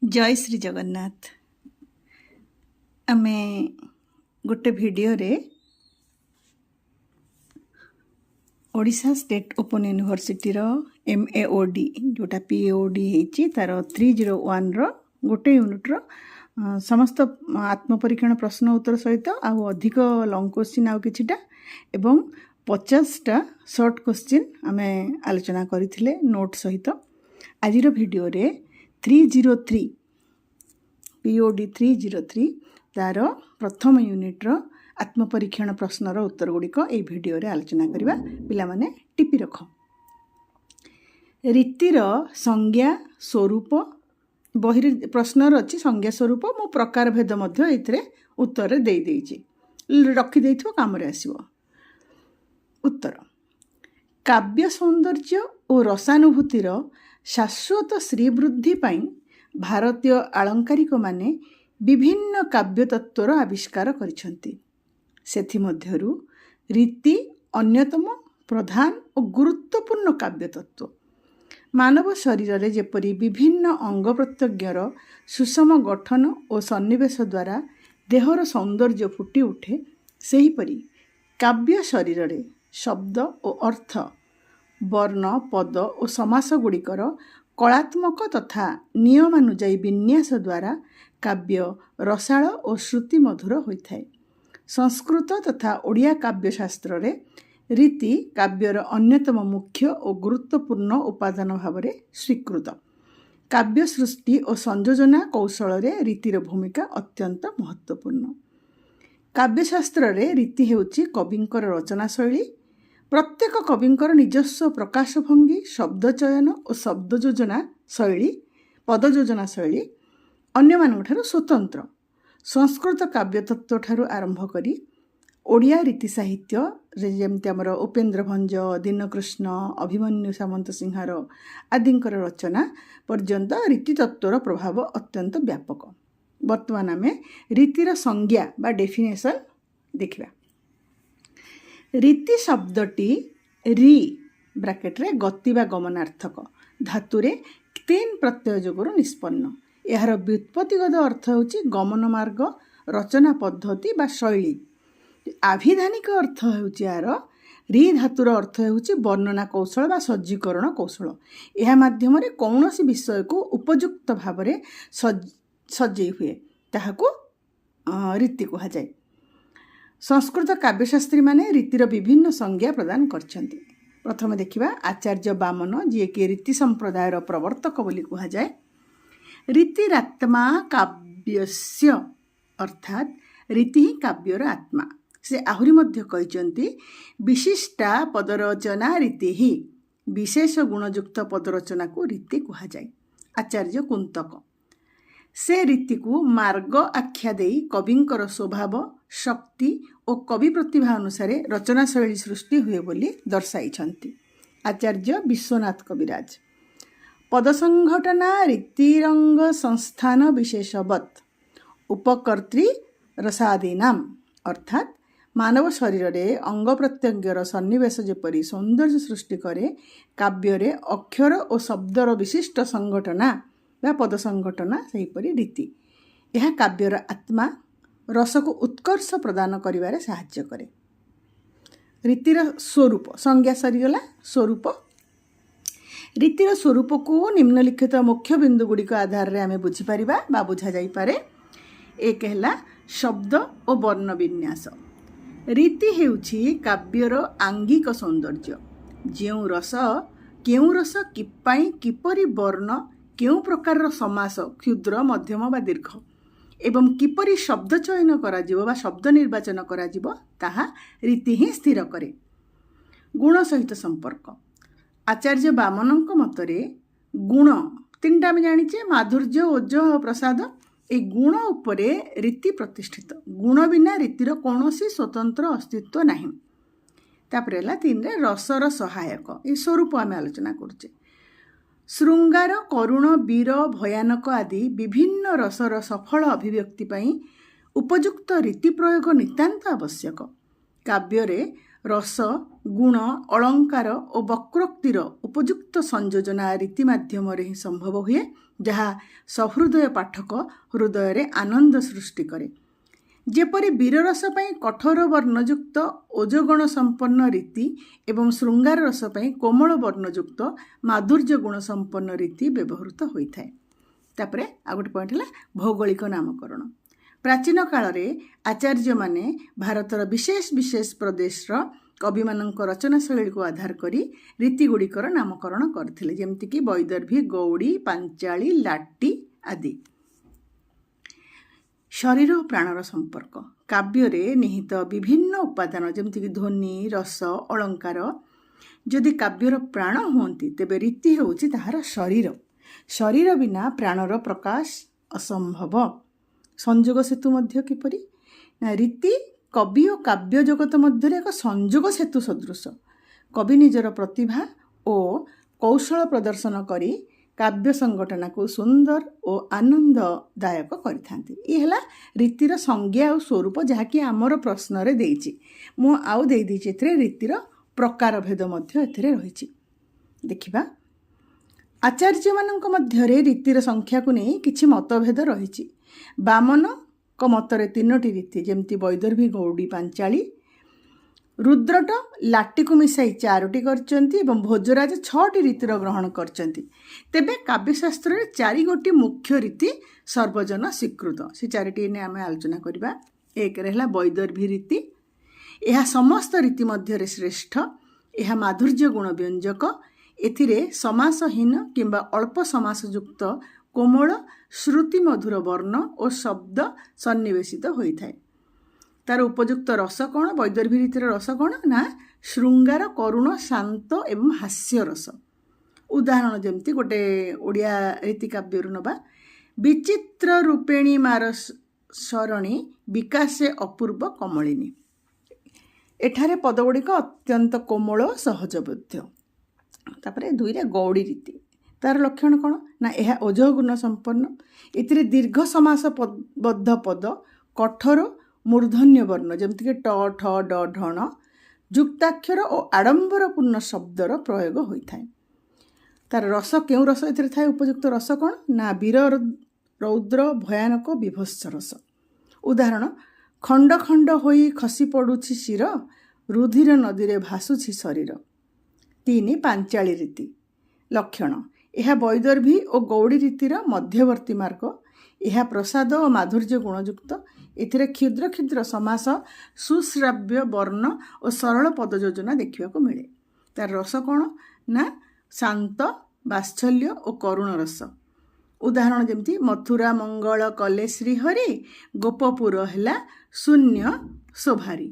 जय श्री जगन्नाथ। आमे गोटे वीडियो रे ओडिशा स्टेट ओपन यूनिवर्सिटी रो MAOD जोटा PAOD हेची तार 301 रो गोटे यूनिट रो समस्त आत्मपरीक्षण प्रश्न उत्तर सहित आउ अधिक लॉन्ग क्वेश्चन आउ किछिटा एवं 50टा शॉर्ट क्वेश्चन आमे आलोचना करिथिले नोट सहित। आज रो वीडियो रे 303 POD 303 तार प्रथम यूनिट रो आत्मपरीक्षण प्रश्नर उत्तर गुड़िक ये वीडियो रे आलोचना करवा। पिला माने टिपी रख। रीतिर संज्ञा स्वरूप बही प्रश्नर अच्छी संज्ञा स्वरूप मो प्रकार भेद मध्य एथिरे उत्तर दे देइछि रखी देइथो काम रे आसीबो। उत्तर काव्य सौंदर्य और रसानुभूतिर शाश्वत श्रीवृद्धि पाई भारतीय आलंकारिक माने विभिन्न काव्य तत्वर आविष्कार करिसंती। सेथि मध्यरु रीति अन्यतम प्रधान और गुरुत्वपूर्ण काव्य तत्व। मानव शरीर रे जेपरि विभिन्न अंग प्रत्यंगर सुषम गठन और सन्निवेश द्वारा देहर सौंदर्य फुटी उठे, सेहीपरि काव्य शरीर रे शब्द और अर्थ वर्ण पद और समास गुड़िकर कलात्मक तथा नियमानुजायी विन्यास द्वारा काव्य रसाळ और श्रुति मधुर होइथाय। संस्कृत तथा ओडिया काव्यशास्त्र रे रीति काव्यर अन्यतम मुख्य और गुरुत्वपूर्ण उपादान भाव में स्वीकृत। काव्य सृष्टि और संयोजना कौशल रे रीतिर भूमिका अत्यंत महत्वपूर्ण। काव्यशास्त्र रे रीति हेउची कविंकर रचना शैली। प्रत्येक कविंकर निजस्व प्रकाश भंगी शब्द चयन और शब्द योजना शैली पद योजना शैली अन्य मानठारु स्वतंत्र। संस्कृत काव्य तत्व ठारु आरंभ करी ओडिया रीति साहित्य जेमती आमर उपेन्द्र भंज दीनकृष्ण अभिमन्यु सामंत सिंहार आदिंकर रचना पर्यंत रीति तत्वर प्रभाव अत्यंत व्यापक। वर्तमान आम रीतिर संज्ञा बा डेफिनेशन देखिबा। रीति शब्दटी री ब्रैकेट रे गति बा गमनार्थक धातुरे 3 प्रत्यय जोगुरु निष्पन्न। यार व्युत्पत्तिगत अर्थ होची गमन मार्ग रचना पद्धति बा शैली। आभिधानिक अर्थ होची यार री धातुर अर्थ होची वर्णना कौशल बा सज्जीकरण कौशल। यह माध्यम रे कौनसी विषय को उपयुक्त भाव रे सज्जई हुए ताहाको रीति कहा जाए। संस्कृत काव्यशास्त्री माने रीतिर विभिन्न संज्ञा प्रदान करछन्ति। प्रथम देखिबा आचार्य बामन जे कि रीति संप्रदायर प्रवर्तक बोली कहा जाए। रीतिरात्मा काव्यस्य अर्थात रीति ही काव्यर आत्मा। से आहुरी मध्य कहिसंति विशिष्टा पदरचना रीति ही विशेष गुणयुक्त पदरचना को रीति कहा जाए। आचार्य कुंतक से रीति को मार्ग आख्या देई कविंकर स्वभाव शक्ति और कवि प्रतिभा अनुसार रचना शैली सृष्टि हुए बोली दर्शाइछन्ति। आचार्य विश्वनाथ कविराज पदसंघटना रीतिरंग संस्थान विशेषवत उपकर्तृ रसादीनाम अर्थात मानव शरीर रे अंग प्रत्यंगर सन्निवेश जेपरि सौंदर्य सृष्टि करे काव्य रे अक्षर और शब्दर विशिष्ट संघटना बा पद संघटना सेहीपरि रीति। यह काव्यर आत्मा रस को उत्कर्ष प्रदान करिवारे साहाय्य करे। रीतिर स्वरूप संज्ञा सरीगला। स्वरूप रीतिर स्वरूप को निम्नलिखित मुख्य बिंदु गुड़िक आधार रे आमे बुझी परिबा बा बुझा जाई पारे। एक हैला शब्द और वर्ण विन्यास। रीति हेउछि काव्यर आंगिक सौंदर्य। जेउ रस केउ रस किपाई किपरि वर्ण केउ प्रकार समास क्षुद्र मध्यम बा दीर्घ एवं किपरि शब्द चयन करा जिवो बा शब्द निर्वाचन करा जिवो ताहा रीति ही स्थिर करे। गुण सहित संपर्क। आचार्य बामनଙ୍କ मतरे गुण 3टा में जानिचे माधुर्य ओज प्रसाद। ए गुण उपरे रीति प्रतिष्ठित। गुण बिना रीतिर कौनसी स्वतंत्र अस्तित्व नहीं। तापरे ला 3 रे रसर सहायक ए स्वरूप आम आलोचना करुचे। श्रृंगार करुण वीर भयानक आदि विभिन्न रसर सफल अभिव्यक्ति पाई उपयुक्त रीति प्रयोग नितांत आवश्यक। काव्य रे रस गुण अलंकार और वक्रोक्तिर उपयुक्त संयोजना रीति माध्यम रे ही संभव हुए। ଯାହା ସହୃଦୟ ପାଠକ ହୃଦୟରେ ଆନନ୍ଦ ସୃଷ୍ଟି କରେ। ଯେପରି ବୀରରସ ପାଇଁ କଠୋର ବର୍ଣ୍ଣଯୁକ୍ତ ଓଜଗଣ ସମ୍ପନ୍ନ ରୀତି ଏବଂ ଶୃଙ୍ଗାର ରସ ପାଇଁ କୋମଳ ବର୍ଣ୍ଣଯୁକ୍ତ ମାଧୁର୍ଯ୍ୟ ଗୁଣ ସମ୍ପନ୍ନ ରୀତି ବ୍ୟବହୃତ ହୋଇଥାଏ। ତାପରେ ଆଉ ଗୋଟେ ପଏଣ୍ଟ ହେଲା ଭୌଗୋଳିକ ନାମକରଣ। ପ୍ରାଚୀନ କାଳରେ ଆଚାର୍ଯ୍ୟମାନେ ଭାରତର ବିଶେଷ ବିଶେଷ ପ୍ରଦେଶର କବିମାନଙ୍କ ରଚନା ଶୈଳୀକୁ ଆଧାର କରି ରୀତିଗୁଡ଼ିକର ନାମକରଣ କରିଥିଲେ, ଯେମିତିକି ବୈଦର୍ଭୀ, ଗୌଡ଼ି, ପାଞ୍ଚାଳୀ, ଲାଟି ଆଦି। ଶରୀର ଓ ପ୍ରାଣର ସମ୍ପର୍କ। କାବ୍ୟରେ ନିହିତ ବିଭିନ୍ନ ଉପାଦାନ ଯେମିତିକି ଧ୍ୱନି, ରସ, ଅଳଙ୍କାର ଯଦି କାବ୍ୟର ପ୍ରାଣ ହୁଅନ୍ତି, ତେବେ ରୀତି ହେଉଛି ତାହାର ଶରୀର। ଶରୀର ବିନା ପ୍ରାଣର ପ୍ରକାଶ ଅସମ୍ଭବ। ସଂଯୋଗ ସେତୁ ମଧ୍ୟ କିପରି ନା ରୀତି କବି ଓ କାବ୍ୟ ଜଗତ ମଧ୍ୟରେ ଏକ ସଂଯୋଗ ସେତୁ ସଦୃଶ। କବି ନିଜର ପ୍ରତିଭା ଓ କୌଶଳ ପ୍ରଦର୍ଶନ କରି କାବ୍ୟ ସଂଗଠନକୁ ସୁନ୍ଦର ଓ ଆନନ୍ଦଦାୟକ କରିଥାନ୍ତି। ଇଏ ହେଲା ରୀତିର ସଂଜ୍ଞା ଆଉ ସ୍ୱରୂପ, ଯାହାକି ଆମର ପ୍ରଶ୍ନରେ ଦେଇଛି। ମୁଁ ଆଉ ଦେଇଦେଇଛି ଏଥିରେ ରୀତିର ପ୍ରକାର ଭେଦ ମଧ୍ୟ ଏଥିରେ ରହିଛି। ଦେଖିବା, ଆଚାର୍ଯ୍ୟମାନଙ୍କ ମଧ୍ୟରେ ରୀତିର ସଂଖ୍ୟାକୁ ନେଇ କିଛି ମତଭେଦ ରହିଛି। ବାମନଙ୍କ ମତରେ 3ଟି ରୀତି, ଯେମିତି ବୈଦର୍ଭୀ, ଗୌଡ଼ି, ପାଞ୍ଚାଳୀ। ରୁଦ୍ରଟ ଲାଟିକୁ ମିଶାଇ 4ଟି କରିଛନ୍ତି ଏବଂ ଭୋଜରାଜ 6ଟି ରୀତିର ଗ୍ରହଣ କରିଛନ୍ତି। ତେବେ କାବ୍ୟଶାସ୍ତ୍ରରେ 4ଗୋଟି ମୁଖ୍ୟ ରୀତି ସର୍ବଜନ ସ୍ୱୀକୃତ। ସେ 4ଟି ନେଇ ଆମେ ଆଲୋଚନା କରିବା। 1ରେ ହେଲା ବୈଦର୍ଭୀ ରୀତି। ଏହା ସମସ୍ତ ରୀତି ମଧ୍ୟରେ ଶ୍ରେଷ୍ଠ। ଏହା ମାଧୁର୍ଯ୍ୟ ଗୁଣ ବ୍ୟଞ୍ଜକ। ଏଥିରେ ସମାସହୀନ କିମ୍ବା ଅଳ୍ପ ସମାସଯୁକ୍ତ କୋମଳ ଶ୍ରୁତି ମଧୁର ବର୍ଣ୍ଣ ଓ ଶବ୍ଦ ସନ୍ନିବେଶିତ ହୋଇଥାଏ। ତାର ଉପଯୁକ୍ତ ରସ କ'ଣ? ବୈଦର୍ଭୀ ରୀତିର ରସ କ'ଣ ନା ଶୃଙ୍ଗାର, କରୁଣ, ଶାନ୍ତ ଏବଂ ହାସ୍ୟ ରସ। ଉଦାହରଣ ଯେମିତି ଗୋଟେ ଓଡ଼ିଆ ରୀତି କାବ୍ୟରୁ ନେବା, ବିଚିତ୍ର ରୂପେଣୀ ମାର ସରଣୀ ବିକାଶେ ଅପୂର୍ବ କମଳିନୀ। ଏଠାରେ ପଦଗୁଡ଼ିକ ଅତ୍ୟନ୍ତ କୋମଳ ସହଜବୋଧ୍ୟ। ତାପରେ 2ରେ ଗୌଡ଼ି ରୀତି। ତାର ଲକ୍ଷଣ କ'ଣ ନା ଏହା ଓଜଗୁଣ ସମ୍ପନ୍ନ। ଏଥିରେ ଦୀର୍ଘ ସମାସବଦ୍ଧ ପଦ, କଠୋର ମୂର୍ଧନ୍ୟ ବର୍ଣ୍ଣ ଯେମିତିକି ଟ, ଠ, ଡ, ଢଣ, ଯୁକ୍ତାକ୍ଷର ଓ ଆଡ଼ମ୍ବରପୂର୍ଣ୍ଣ ଶବ୍ଦର ପ୍ରୟୋଗ ହୋଇଥାଏ। ତାର ରସ, କେଉଁ ରସ ଏଥିରେ ଥାଏ? ଉପଯୁକ୍ତ ରସ କ'ଣ ନା ବୀର ରୌଦ୍ର ଭୟାନକ ବିଭତ୍ସ ରସ। ଉଦାହରଣ, ଖଣ୍ଡ ଖଣ୍ଡ ହୋଇ ଖସି ପଡ଼ୁଛି ଶିର, ରୁଧିର ନଦୀରେ ଭାସୁଛି ଶରୀର। 3 ପାଞ୍ଚାଳୀ ରୀତି। ଲକ୍ଷଣ, ଏହା ବୈଦର୍ଭୀ ଓ ଗୌଡ଼ି ରୀତିର ମଧ୍ୟବର୍ତ୍ତୀ ମାର୍ଗ। ଏହା ପ୍ରସାଦ ଓ ମାଧୁର୍ଯ୍ୟ ଗୁଣଯୁକ୍ତ। ଏଥିରେ କ୍ଷୁଦ୍ର କ୍ଷୁଦ୍ର ସମାସ, ସୁଶ୍ରାବ୍ୟ ବର୍ଣ୍ଣ ଓ ସରଳ ପଦ ଯୋଜନା ଦେଖିବାକୁ ମିଳେ। ତାର ରସ କ'ଣ ନା ଶାନ୍ତ, ବାତ୍ସଲ୍ୟ ଓ କରୁଣ ରସ। ଉଦାହରଣ ଯେମିତି ମଥୁରା ମଙ୍ଗଳ କଲେ ଶ୍ରୀହରି, ଗୋପପୁର ହେଲା ଶୂନ୍ୟ ଶୋଭାରି।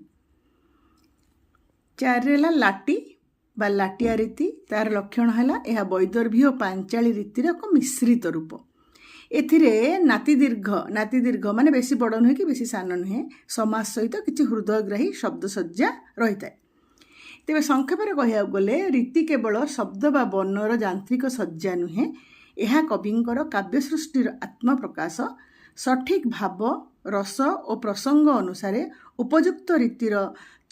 4ରେ ହେଲା ଲାଟି ବା ଲାଟିଆ ରୀତି। ତାର ଲକ୍ଷଣ ହେଲା ଏହା ବୈଦର୍ଭୀ ଓ ପାଞ୍ଚାଳୀ ରୀତିର ଏକ ମିଶ୍ରିତ ରୂପ। ଏଥିରେ ନାତି ଦୀର୍ଘ ମାନେ ବେଶୀ ବଡ଼ ନୁହେଁ କି ବେଶୀ ସାନ ନୁହେଁ, ସମାସ ସହିତ କିଛି ହୃଦୟଗ୍ରାହୀ ଶବ୍ଦସଜ୍ଜା ରହିଥାଏ। ତେବେ ସଂକ୍ଷେପରେ କହିବାକୁ ଗଲେ ରୀତି କେବଳ ଶବ୍ଦ ବା ବର୍ଣ୍ଣର ଯାନ୍ତ୍ରିକ ସଜ୍ଜା ନୁହେଁ, ଏହା କବିଙ୍କର କାବ୍ୟ ସୃଷ୍ଟିର ଆତ୍ମପ୍ରକାଶ। ସଠିକ ଭାବ, ରସ ଓ ପ୍ରସଙ୍ଗ ଅନୁସାରେ ଉପଯୁକ୍ତ ରୀତିର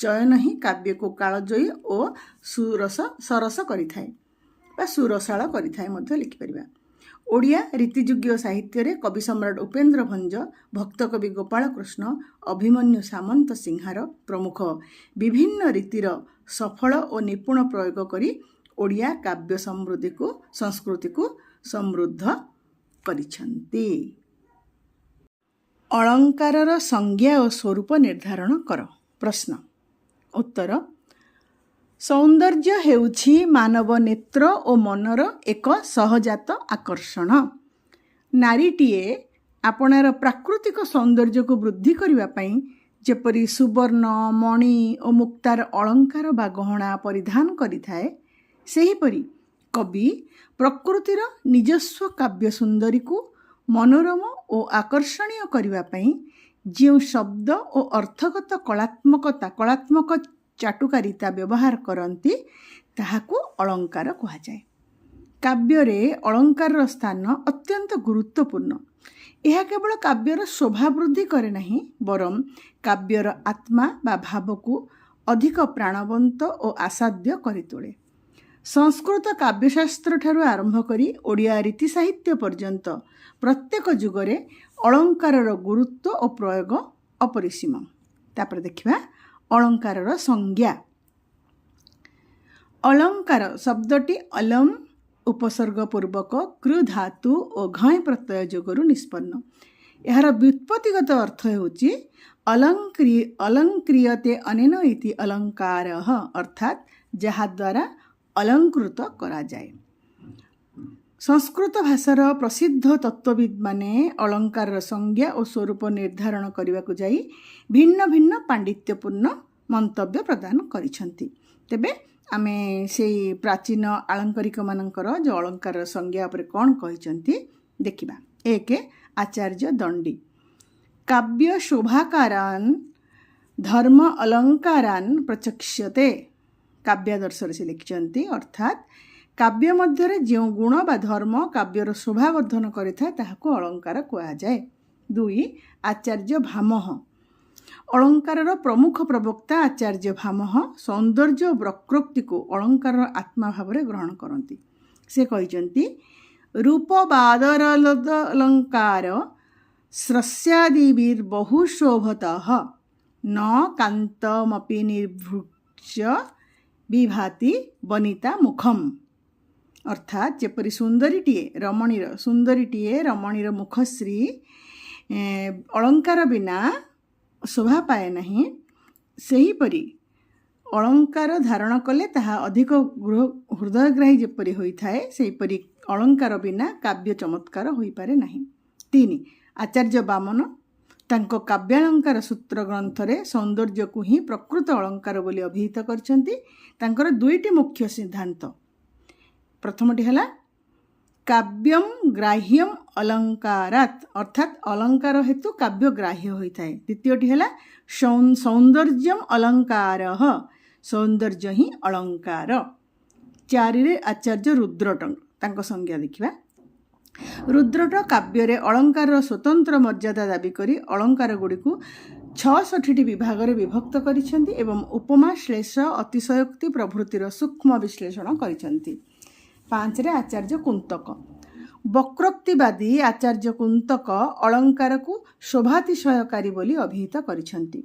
ଚୟନ ହିଁ କାବ୍ୟକୁ କାଳଜୟୀ ଓ ସରସ କରିଥାଏ ବା ସୁରସାଳ କରିଥାଏ ମଧ୍ୟ ଲେଖିପାରିବା। ଓଡ଼ିଆ ରୀତିଯୁଗ୍ୟ ସାହିତ୍ୟରେ କବି ସମ୍ରାଟ ଉପେନ୍ଦ୍ର ଭଞ୍ଜ, ଭକ୍ତକବି ଗୋପାଳ କୃଷ୍ଣ, ଅଭିମନ୍ୟୁ ସାମନ୍ତ ସିଂହାର ପ୍ରମୁଖ ବିଭିନ୍ନ ରୀତିର ସଫଳ ଓ ନିପୁଣ ପ୍ରୟୋଗ କରି ଓଡ଼ିଆ କାବ୍ୟ ସଂସ୍କୃତିକୁ ସମୃଦ୍ଧ କରିଛନ୍ତି। ଅଳଙ୍କାରର ସଂଜ୍ଞା ଓ ସ୍ୱରୂପ ନିର୍ଦ୍ଧାରଣ କର। ପ୍ରଶ୍ନ ଉତ୍ତର, ସୌନ୍ଦର୍ଯ୍ୟ ହେଉଛି ମାନବ ନେତ୍ର ଓ ମନର ଏକ ସହଜାତ ଆକର୍ଷଣ। ନାରୀଟିଏ ଆପଣାର ପ୍ରାକୃତିକ ସୌନ୍ଦର୍ଯ୍ୟକୁ ବୃଦ୍ଧି କରିବା ପାଇଁ ଯେପରି ସୁବର୍ଣ୍ଣ, ମଣି ଓ ମୁକ୍ତାର ଅଳଙ୍କାର ବା ଗହଣା ପରିଧାନ କରିଥାଏ, ସେହିପରି କବି ପ୍ରକୃତିର ନିଜସ୍ୱ କାବ୍ୟ ସୁନ୍ଦରୀକୁ ମନୋରମ ଓ ଆକର୍ଷଣୀୟ କରିବା ପାଇଁ ଯେଉଁ ଶବ୍ଦ ଓ ଅର୍ଥଗତ କଳାତ୍ମକ ଚାଟୁକାରିତା ବ୍ୟବହାର କରନ୍ତି, ତାହାକୁ ଅଳଙ୍କାର କୁହାଯାଏ। କାବ୍ୟରେ ଅଳଙ୍କାରର ସ୍ଥାନ ଅତ୍ୟନ୍ତ ଗୁରୁତ୍ୱପୂର୍ଣ୍ଣ। ଏହା କେବଳ କାବ୍ୟର ଶୋଭା ବୃଦ୍ଧି କରେ ନାହିଁ, ବରଂ କାବ୍ୟର ଆତ୍ମା ବା ଭାବକୁ ଅଧିକ ପ୍ରାଣବନ୍ତ ଓ ଆସାଦ୍ୟ କରି ତୋଳେ। ସଂସ୍କୃତ କାବ୍ୟଶାସ୍ତ୍ର ଠାରୁ ଆରମ୍ଭ କରି ଓଡ଼ିଆ ରୀତି ସାହିତ୍ୟ ପର୍ଯ୍ୟନ୍ତ ପ୍ରତ୍ୟେକ ଯୁଗରେ ଅଳଙ୍କାରର ଗୁରୁତ୍ୱ ଓ ପ୍ରୟୋଗ ଅପରିସୀମ। ତାପରେ ଦେଖିବା ଅଳଙ୍କାରର ସଂଜ୍ଞା। ଅଳଙ୍କାର ଶବ୍ଦଟି ଅଲମ୍ ଉପସର୍ଗ ପୂର୍ବକ କୃ ଧାତୁ ଓ ଘଇଁ ପ୍ରତ୍ୟୟ ଯୋଗରୁ ନିଷ୍ପନ୍ନ। ଏହାର ବ୍ୟୁତ୍ପତ୍ତିଗତ ଅର୍ଥ ହେଉଛି ଅଲଙ୍କ୍ରିୟତେ ଅନେନ ଇତି ଅଲଙ୍କାରଃ, ଅର୍ଥାତ୍ ଯାହାଦ୍ୱାରା ଅଲଙ୍କୃତ କରାଯାଏ। ସଂସ୍କୃତ ଭାଷାର ପ୍ରସିଦ୍ଧ ତତ୍ତ୍ୱବିଦ୍ମାନେ ଅଳଙ୍କାରର ସଂଜ୍ଞା ଓ ସ୍ୱରୂପ ନିର୍ଦ୍ଧାରଣ କରିବାକୁ ଯାଇ ଭିନ୍ନ ଭିନ୍ନ ପାଣ୍ଡିତ୍ୟପୂର୍ଣ୍ଣ ମନ୍ତବ୍ୟ ପ୍ରଦାନ କରିଛନ୍ତି। ତେବେ ଆମେ ସେଇ ପ୍ରାଚୀନ ଆଳଙ୍କରିକମାନଙ୍କର ଯେଉଁ ଅଳଙ୍କାରର ସଂଜ୍ଞା ଉପରେ କ'ଣ କହିଛନ୍ତି ଦେଖିବା। 1. ଆଚାର୍ଯ୍ୟ ଦଣ୍ଡୀ କାବ୍ୟ ଶୋଭାକାରାନ୍ ଧର୍ମ ଅଲଙ୍କାରାନ୍ ପ୍ରଚକ୍ଷ୍ୟତେ। କାବ୍ୟାଦର୍ଶରେ ସେ ଲେଖିଛନ୍ତି, ଅର୍ଥାତ୍ କାବ୍ୟ ମଧ୍ୟରେ ଯେଉଁ ଗୁଣ ବା ଧର୍ମ କାବ୍ୟର ଶୋଭାବର୍ଦ୍ଧନ କରିଥାଏ ତାହାକୁ ଅଳଙ୍କାର କୁହାଯାଏ। 2. ଆଚାର୍ଯ୍ୟ ଭାମହ ଅଳଙ୍କାରର ପ୍ରମୁଖ ପ୍ରବକ୍ତା ଆଚାର୍ଯ୍ୟ ଭାମହ ସୌନ୍ଦର୍ଯ୍ୟ ଓ ବକ୍ରୋକ୍ତିକୁ ଅଳଙ୍କାରର ଆତ୍ମା ଭାବରେ ଗ୍ରହଣ କରନ୍ତି। ସେ କହିଛନ୍ତି, ରୂପବାଦରଲଙ୍କାର ସ୍ରସ୍ୟାଦିବିର୍ବହୁ ଶୋଭତଃ ନ କାନ୍ତମପି ନିର୍ଭୃକ୍ଷ୍ୟ ବିଭାତି ବନିତା ମୁଖମ୍। ଅର୍ଥାତ୍ ଯେପରି ସୁନ୍ଦରୀଟିଏ ରମଣୀର ମୁଖଶ୍ରୀ ଅଳଙ୍କାର ବିନା ଶୋଭା ପାଏ ନାହିଁ, ସେହିପରି ଅଳଙ୍କାର ଧାରଣ କଲେ ତାହା ଅଧିକ ହୃଦୟଗ୍ରାହୀ ଯେପରି ହୋଇଥାଏ, ସେହିପରି ଅଳଙ୍କାର ବିନା କାବ୍ୟ ଚମତ୍କାର ହୋଇପାରେ ନାହିଁ। 3. ଆଚାର୍ଯ୍ୟ ବାମନ ତାଙ୍କ କାବ୍ୟାଳଙ୍କାର ସୂତ୍ର ଗ୍ରନ୍ଥରେ ସୌନ୍ଦର୍ଯ୍ୟକୁ ହିଁ ପ୍ରକୃତ ଅଳଙ୍କାର ବୋଲି ଅଭିହିତ କରିଛନ୍ତି। ତାଙ୍କର 2ଟି ମୁଖ୍ୟ ସିଦ୍ଧାନ୍ତ। ପ୍ରଥମଟି ହେଲା କାବ୍ୟମ୍ ଗ୍ରାହ୍ୟମ୍ ଅଲଙ୍କାରାତ୍, ଅର୍ଥାତ୍ ଅଳଙ୍କାର ହେତୁ କାବ୍ୟ ଗ୍ରାହ୍ୟ ହୋଇଥାଏ। ଦ୍ୱିତୀୟଟି ହେଲା ସୌନ୍ଦର୍ଯ୍ୟମ୍ ଅଲଙ୍କାରଃ, ସୌନ୍ଦର୍ଯ୍ୟ ହିଁ ଅଳଙ୍କାର। 4. ଆଚାର୍ଯ୍ୟ ରୁଦ୍ରଟ ତାଙ୍କ ସଂଜ୍ଞା ଦେଖିବା। ରୁଦ୍ରଟ କାବ୍ୟରେ ଅଳଙ୍କାରର ସ୍ୱତନ୍ତ୍ର ମର୍ଯ୍ୟାଦା ଦାବି କରି ଅଳଙ୍କାର ଗୁଡ଼ିକୁ 66ଟି ବିଭାଗରେ ବିଭକ୍ତ କରିଛନ୍ତି ଏବଂ ଉପମା ଶ୍ଳେଷ ଅତିଶୟୋକ୍ତି ପ୍ରଭୃତିର ସୂକ୍ଷ୍ମ ବିଶ୍ଳେଷଣ କରିଛନ୍ତି। 5. ଆଚାର୍ଯ୍ୟ କୁନ୍ତକ ବକ୍ରୋକ୍ତିବାଦୀ ଆଚାର୍ଯ୍ୟ କୁନ୍ତକ ଅଳଙ୍କାରକୁ ଶୋଭାତିଶୟକାରୀ ବୋଲି ଅଭିହିତ କରିଛନ୍ତି।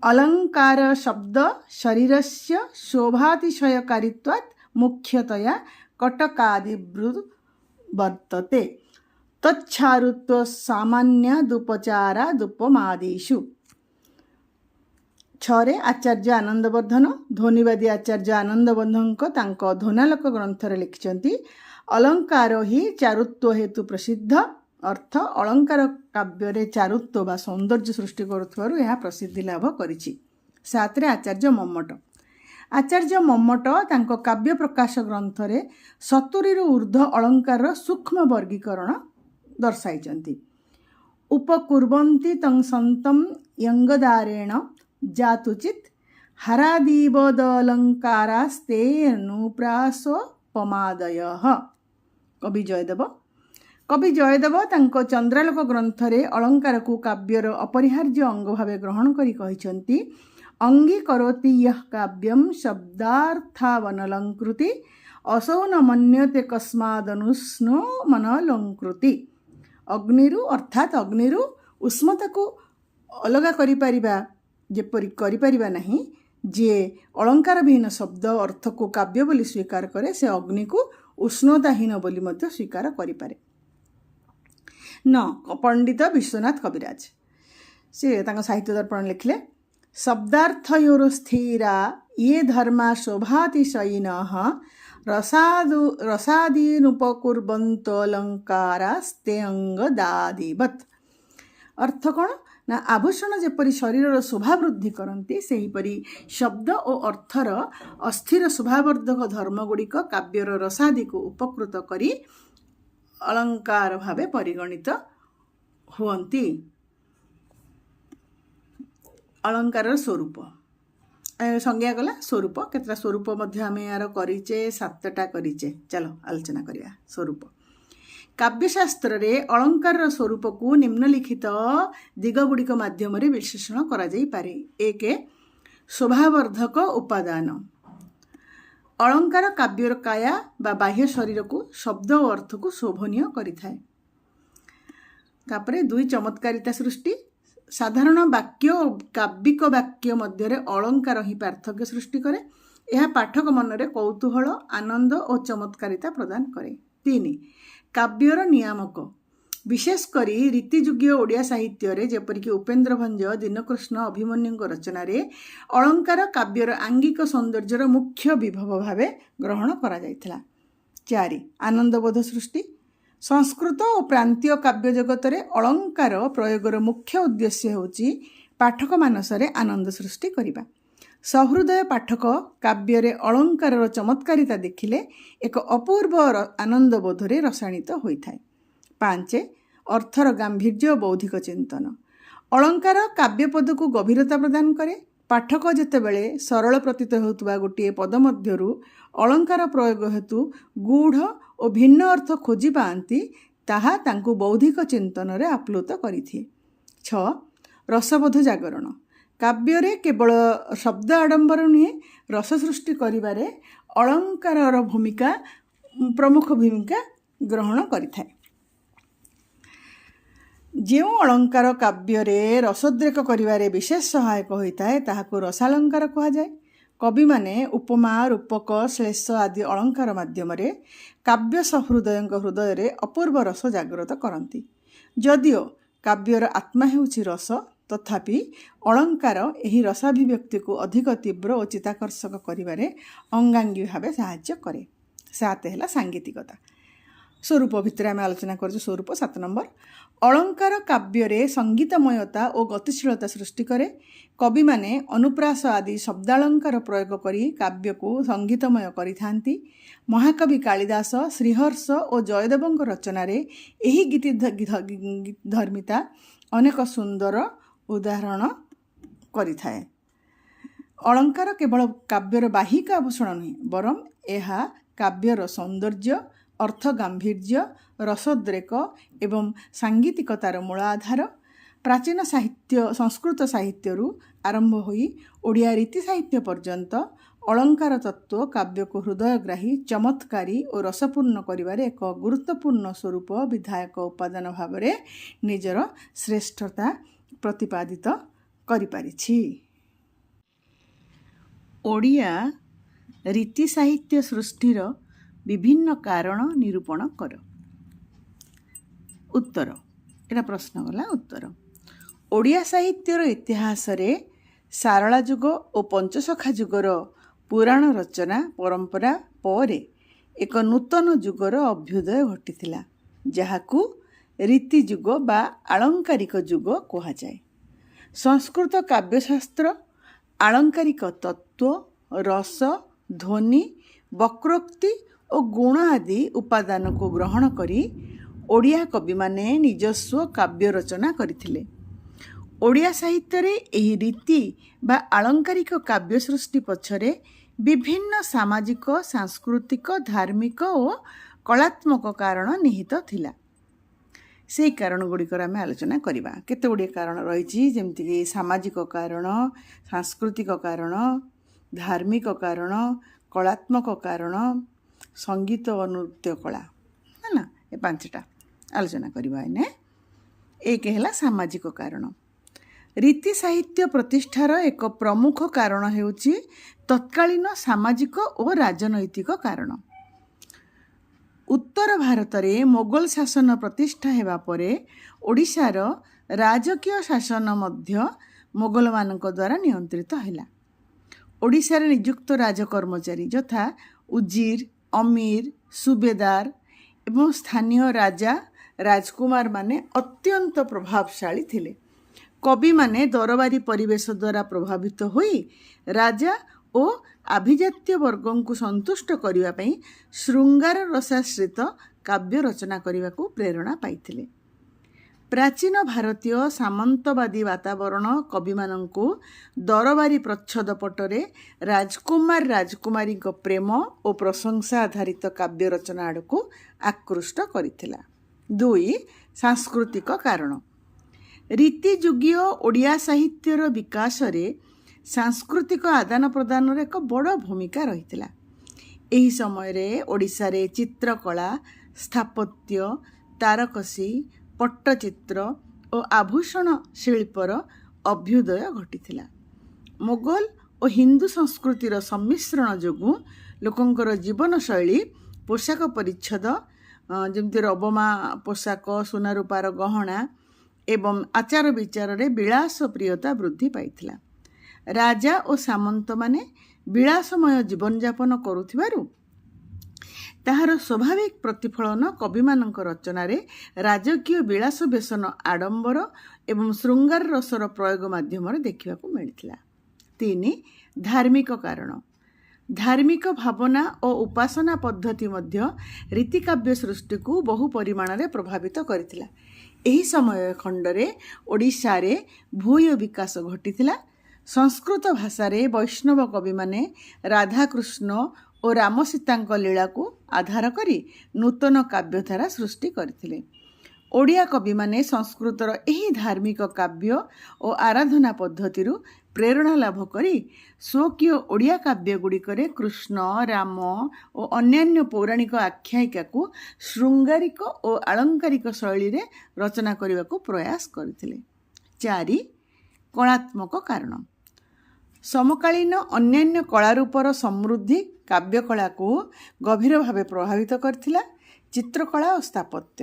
ଅଲଙ୍କାର ଶବ୍ଦ ଶରୀରସ୍ୟ ଶୋଭାତିଶୟକାରିତ୍ୱାତ୍ ମୁଖ୍ୟତୟା କଟକାଦିବୃ ବର୍ତ୍ତତେ ତଚ୍ଛାରୁତ୍ୱ ସାମାନ୍ୟାଦୁପଚାରାଦୁପମାଦିଷୁ। 6. ଆଚାର୍ଯ୍ୟ ଆନନ୍ଦବର୍ଦ୍ଧନ ଧ୍ୱନିବାଦୀ ଆଚାର୍ଯ୍ୟ ଆନନ୍ଦବର୍ଦ୍ଧନଙ୍କ ତାଙ୍କ ଧ୍ୱନାଲୋକ ଗ୍ରନ୍ଥରେ ଲେଖିଛନ୍ତି, ଅଲଙ୍କାର ହିଁ ଚାରୁତ୍ୱ ହେତୁ ପ୍ରସିଦ୍ଧ, ଅର୍ଥ ଅଳଙ୍କାର କାବ୍ୟରେ ଚାରୁତ୍ୱ ବା ସୌନ୍ଦର୍ଯ୍ୟ ସୃଷ୍ଟି କରୁଥିବାରୁ ଏହା ପ୍ରସିଦ୍ଧି ଲାଭ କରିଛି। 7. ଆଚାର୍ଯ୍ୟ ମମ୍ମଟ ଆଚାର୍ଯ୍ୟ ମମ୍ମଟ ତାଙ୍କ କାବ୍ୟ ପ୍ରକାଶ ଗ୍ରନ୍ଥରେ 70ରୁ ଉର୍ଦ୍ଧ୍ୱ ଅଳଙ୍କାରର ସୂକ୍ଷ୍ମ ବର୍ଗୀକରଣ ଦର୍ଶାଇଛନ୍ତି। ଉପକୁର୍ବନ୍ତି ତଂ ସନ୍ତମ୍ ୟଙ୍ଗଦାରେଣ ଜାତୁଚିତ୍ ହାରାଦିବଦଲଙ୍କାରାସ୍ତେନୁପ୍ରାସୋପମାଦୟଃ। କବି ଜୟଦେବ ତାଙ୍କ ଚନ୍ଦ୍ରାଲୋକ ଗ୍ରନ୍ଥରେ ଅଳଙ୍କାରକୁ କାବ୍ୟର ଅପରିହାର୍ଯ୍ୟ ଅଙ୍ଗ ଭାବେ ଗ୍ରହଣ କରି କହିଛନ୍ତି, ଅଙ୍ଗୀକରୋତି ୟଃ କାବ୍ୟମ୍ ଶବ୍ଦାର୍ଥାବନଲଙ୍କୃତି ଅସୌ ନ ମନ୍ୟତେ କସ୍ମାଦନୁଷ୍ଣୋ ମନଲଙ୍କୃତି। ଅଗ୍ନିରୁ ଅର୍ଥାତ୍ ଅଗ୍ନିରୁ ଉଷ୍ମତାକୁ ଅଲଗା କରିପାରିବା ନାହିଁ। ଯିଏ ଅଳଙ୍କାର ବିହୀନ ଶବ୍ଦ ଅର୍ଥକୁ କାବ୍ୟ ବୋଲି ସ୍ୱୀକାର କରେ, ସେ ଅଗ୍ନିକୁ ଉଷ୍ଣତାହୀନ ବୋଲି ମଧ୍ୟ ସ୍ୱୀକାର କରିପାରେ। ପଣ୍ଡିତ ବିଶ୍ୱନାଥ କବିରାଜ ସେ ତାଙ୍କ ସାହିତ୍ୟ ଦର୍ପଣ ଲେଖିଲେ, ଶବ୍ଦାର୍ଥୟୋର ସ୍ଥିରା ଇଏ ଧର୍ମା ଶୋଭାତିଶୟିନଃ ରସାଦୀନୁପକୁର୍ବନ୍ତୋଲଙ୍କାରାସ୍ତେ ଅଙ୍ଗଦାଦିବତ୍। ଅର୍ଥ କ'ଣ ନା, ଆଭୂଷଣ ଯେପରି ଶରୀରର ଶୋଭା ବୃଦ୍ଧି କରନ୍ତି, ସେହିପରି ଶବ୍ଦ ଓ ଅର୍ଥର ଅସ୍ଥିର ଶୋଭାବର୍ଦ୍ଧକ ଧର୍ମଗୁଡ଼ିକ କାବ୍ୟର ରସାଦିକୁ ଉପକୃତ କରି ଅଳଙ୍କାର ଭାବେ ପରିଗଣିତ ହୁଅନ୍ତି। ଅଳଙ୍କାରର ସ୍ୱରୂପ ସଂଜ୍ଞା ଗଲା। ସ୍ୱରୂପ କେତେଟା ସ୍ୱରୂପ ମଧ୍ୟ ଆମେ ଏହାର କରିଛେ, 7ଟା କରିଛେ। ଚାଲ ଆଲୋଚନା କରିବା ସ୍ୱରୂପ। କାବ୍ୟଶାସ୍ତ୍ରରେ ଅଳଙ୍କାରର ସ୍ୱରୂପକୁ ନିମ୍ନଲିଖିତ ଦିଗଗୁଡ଼ିକ ମାଧ୍ୟମରେ ବିଶ୍ଳେଷଣ କରାଯାଇପାରେ। 1. ଶୋଭାବର୍ଦ୍ଧକ ଉପାଦାନ। अलंकार काव्यर काया बा बाह्य शरीर को शब्द और अर्थ को शोभनीय करिथाए। तापरे दुई चमत्कारिता सृष्टि साधारण वाक्य और काव्यिक वाक्य मध्य अलंकार ही पार्थक्य सृष्टि करे। यह पाठक मनरे कौतूहल आनंद और चमत्कारिता प्रदान करे। 3 काव्यर नियामक विशेषकर रीतिजुगीय ओडिया साहित्य जेपरिक उपेन्द्र भंज दीनकृष्ण अभिमन्यु रचन अलंकार काव्यर आंगिक सौंदर्यर मुख्य विभव भाव ग्रहण करा जायथिला। 4 आनंदबोध सृष्टि संस्कृत और प्रांतीय काव्य जगत में अलंकार प्रयोगर मुख्य उद्देश्य होची पाठक मानसरे आनंद सृष्टि करिबा। सहृदय पाठक काव्य अलंकार चमत्कारिता देखिले एक अपूर्व आनंद बोधरे रसायित होता है। 5 अर्थर गांभीर्य बौद्धिक चिंतन अलंकार काव्यपद को गभीरता प्रदान करे। पाठक जेतेबेले सरल प्रतीत होउतबा गोटे पद मध्यरु अलंकार प्रयोग हेतु गूढ़ और भिन्न अर्थ खोजी पाती ताहा तांकु बौद्धिक चिंतन रे आप्लुत करिथिए। 6 रसबोध जागरण काव्य केवल शब्द आडंबर नुहे रस सृष्टि करिबारे अलंकार भूमिका प्रमुख भूमिका ग्रहण करिथाए। जो अलंकार काव्य रसोद्रेक करिबारे विशेष सहायक होता है ताहाको रसालंकार कहा जाए। कवि माने उपमा रूपक श्लेष आदि अलंकार माध्यम काव्य सहृदय हृदय रे अपूर्व रस जागृत करती। जदिओ काव्यर आत्मा हेउछि रस तथापि अलंकार एही रसाभिव्यक्ति को अधिक तीव्र और चित्ताकर्षक करिबारे अंगांगी भाव साहाय्य करे। 7 है सांगीतिकता स्वरूप भितर आम आलोचना कर स्वरूप। 7 नंबर अलंकार काव्य संगीतमयता और गतिशीलता सृष्टि करे। कवि माने अनुप्रास आदि शब्दालंकार प्रयोग करी काव्य को संगीतमय करिथांती। महाकवि कालिदास श्रीहर्ष और जयदेव रचन एही गीति धर्मिता अनेक सुंदर उदाहरण करिथाए। अलंकार केवल काव्यर बाहिक आभूषण नुहे बरं यह काव्यर सौंदर्य अर्थ गांभीर्य रसोद्रेक एवं सांगीतिकतार मूल आधार। प्राचीन साहित्य संस्कृत साहित्यरू आरंभ होई ओडिया रीति साहित्य पर्यंत अलंकार तत्व काव्य को हृदयग्राही चमत्कारी और रसपूर्ण करिबारे एक गुरुत्वपूर्ण स्वरूप विधायक उपादान भाव में निजर श्रेष्ठता प्रतिपादित करि पारिछि। ओडिया रीति साहित्य सृष्टिर विभिन्न कारण निरूपण कर। उत्तर एटा प्रश्न गला। उत्तर ओडिया साहित्यर इतिहास रे सारला जुग और पंचसखा जुगर पुराण रचना परंपरा परे एक नूतन जुगर अभ्युदय घटिथिला जहाकू रीति जुग बा आलंकारिक जुग कहा जाए। संस्कृत काव्यशास्त्र आलंकारिक तत्व रस ध्वनि वक्रोक्ति और गुण आदि उपादान को ग्रहण करी ओडिया कवि माने निजस्व काव्य रचना करथिले। ओडिया साहित्य रे एही रीति बा आलंकारिक काव्य सृष्टि पछरे विभिन्न सामाजिक सांस्कृतिक धार्मिक और कलात्मक कारण निहित थिला। से कारण गुड़िकर आम आलोचना करवा। केते गुड़िए कारण रही जमती सामाजिक कारण सांस्कृतिक कारण धार्मिक कारण कलात्मक कारण संगीत और नृत्य कला है ना ये 5टा आलोचना करवा। एक है सामाजिक कारण। रीति साहित्य प्रतिष्ठार एक प्रमुख कारण हेउची तत्कालीन सामाजिक और राजनैतिक कारण। उत्तर भारत में मोगल शासन प्रतिष्ठा हेबा परे ओडिशार राजकीय शासन मध्य मोगल मानक द्वारा नियंत्रित हैला। ओडिशार नियुक्त राजकर्मचारी यथा उजीर अमीर सुबेदार एवं स्थानीय राजा राजकुमार माने अत्यंत प्रभावशाली थिले। कवि माने दरबारी परिवेश द्वारा प्रभावित होई राजा और अभिजात्य वर्गों को संतुष्ट करने पई श्रृंगार रसाश्रित काव्य रचना करने को प्रेरणा पाइथिले। प्राचीन भारतीय सामंतवादी वातावरण कवि मानंकु दरबारी प्रच्छद पटरे राजकुमार राजकुमारी प्रेम और प्रशंसा आधारित काव्य रचना आड़ को आकृष्ट करिथिला। 2 सांस्कृतिक कारण। रीतिजुगीय ओडिया साहित्यर विकास रे सांस्कृतिक आदान प्रदान एक बड़ भूमिका रही। ଏହି ସମୟରେ ଓଡ଼ିଶାରେ ଚିତ୍ରକଳା, ସ୍ଥାପତ୍ୟ, ତାରକସି, ପଟ୍ଟଚିତ୍ର ଓ ଆଭୂଷଣ ଶିଳ୍ପର ଅଭ୍ୟୁଦୟ ଘଟିଥିଲା। ମୋଗଲ ଓ ହିନ୍ଦୁ ସଂସ୍କୃତିର ସମ୍ମିଶ୍ରଣ ଯୋଗୁଁ ଲୋକଙ୍କର ଜୀବନଶୈଳୀ, ପୋଷାକ ପରିଚ୍ଛଦ, ଯେମିତି ରବମା ପୋଷାକ, ସୁନାରୂପାର ଗହଣା ଏବଂ ଆଚାର ବିଚାରରେ ବିଳାସପ୍ରିୟତା ବୃଦ୍ଧି ପାଇଥିଲା। ରାଜା ଓ ସାମନ୍ତମାନେ ବିଳାସମୟ ଜୀବନଯାପନ କରୁଥିବାରୁ ତାହାର ସ୍ୱାଭାବିକ ପ୍ରତିଫଳନ କବିମାନଙ୍କ ରଚନାରେ ରାଜକୀୟ ବିଳାସ ବ୍ୟସନ, ଆଡ଼ମ୍ବର ଏବଂ ଶୃଙ୍ଗାର ରସର ପ୍ରୟୋଗ ମାଧ୍ୟମରେ ଦେଖିବାକୁ ମିଳିଥିଲା। 3. ଧାର୍ମିକ କାରଣ। ଧାର୍ମିକ ଭାବନା ଓ ଉପାସନା ପଦ୍ଧତି ମଧ୍ୟ ରୀତିକାବ୍ୟ ସୃଷ୍ଟିକୁ ବହୁ ପରିମାଣରେ ପ୍ରଭାବିତ କରିଥିଲା। ଏହି ସମୟ ଖଣ୍ଡରେ ଓଡ଼ିଶାରେ ଭୂୟ ବିକାଶ ଘଟିଥିଲା। ସଂସ୍କୃତ ଭାଷାରେ ବୈଷ୍ଣବ କବିମାନେ ରାଧାକୃଷ୍ଣ ଓ ରାମସୀତାଙ୍କ ଲୀଳାକୁ ଆଧାର କରି ନୂତନ କାବ୍ୟଧାରା ସୃଷ୍ଟି କରିଥିଲେ। ଓଡ଼ିଆ କବିମାନେ ସଂସ୍କୃତର ଏହି ଧାର୍ମିକ କାବ୍ୟ ଓ ଆରାଧନା ପଦ୍ଧତିରୁ ପ୍ରେରଣା ଲାଭ କରି ସ୍ୱକୀୟ ଓଡ଼ିଆ କାବ୍ୟଗୁଡ଼ିକରେ କୃଷ୍ଣ, ରାମ ଓ ଅନ୍ୟାନ୍ୟ ପୌରାଣିକ ଆଖ୍ୟାୟିକାକୁ ଶୃଙ୍ଗାରିକ ଓ ଆଳଙ୍କାରିକ ଶୈଳୀରେ ରଚନା କରିବାକୁ ପ୍ରୟାସ କରିଥିଲେ। 4. କଳାତ୍ମକ କାରଣ। ସମକାଳୀନ ଅନ୍ୟାନ୍ୟ କଳାରୂପର ସମୃଦ୍ଧି କାବ୍ୟକଳାକୁ ଗଭୀର ଭାବେ ପ୍ରଭାବିତ କରିଥିଲା। ଚିତ୍ରକଳା ଓ ସ୍ଥାପତ୍ୟ।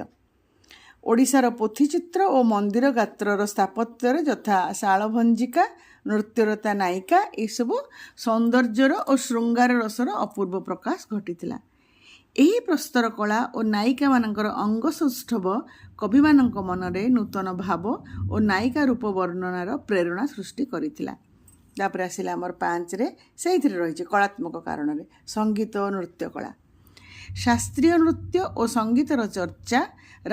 ଓଡ଼ିଶାର ପୋଥିଚିତ୍ର ଓ ମନ୍ଦିର ଗାତ୍ରର ସ୍ଥାପତ୍ୟରେ ଯଥା ଶାଳଭଞ୍ଜିକା, ନୃତ୍ୟରତା ନାୟିକା ଏସବୁ ସୌନ୍ଦର୍ଯ୍ୟର ଓ ଶୃଙ୍ଗାର ରସର ଅପୂର୍ବ ପ୍ରକାଶ ଘଟିଥିଲା। ଏହି ପ୍ରସ୍ତର କଳା ଓ ନାୟିକାମାନଙ୍କର ଅଙ୍ଗସୌଷ୍ଠବ କବିମାନଙ୍କ ମନରେ ନୂତନ ଭାବ ଓ ନାୟିକା ରୂପ ବର୍ଣ୍ଣନାର ପ୍ରେରଣା ସୃଷ୍ଟି କରିଥିଲା। ତାପରେ ଆସିଲା ଆମର 5ରେ, ସେଇଥିରେ ରହିଛି କଳାତ୍ମକ କାରଣରେ ସଙ୍ଗୀତ ଓ ନୃତ୍ୟ କଳା। ଶାସ୍ତ୍ରୀୟ ନୃତ୍ୟ ଓ ସଙ୍ଗୀତର ଚର୍ଚ୍ଚା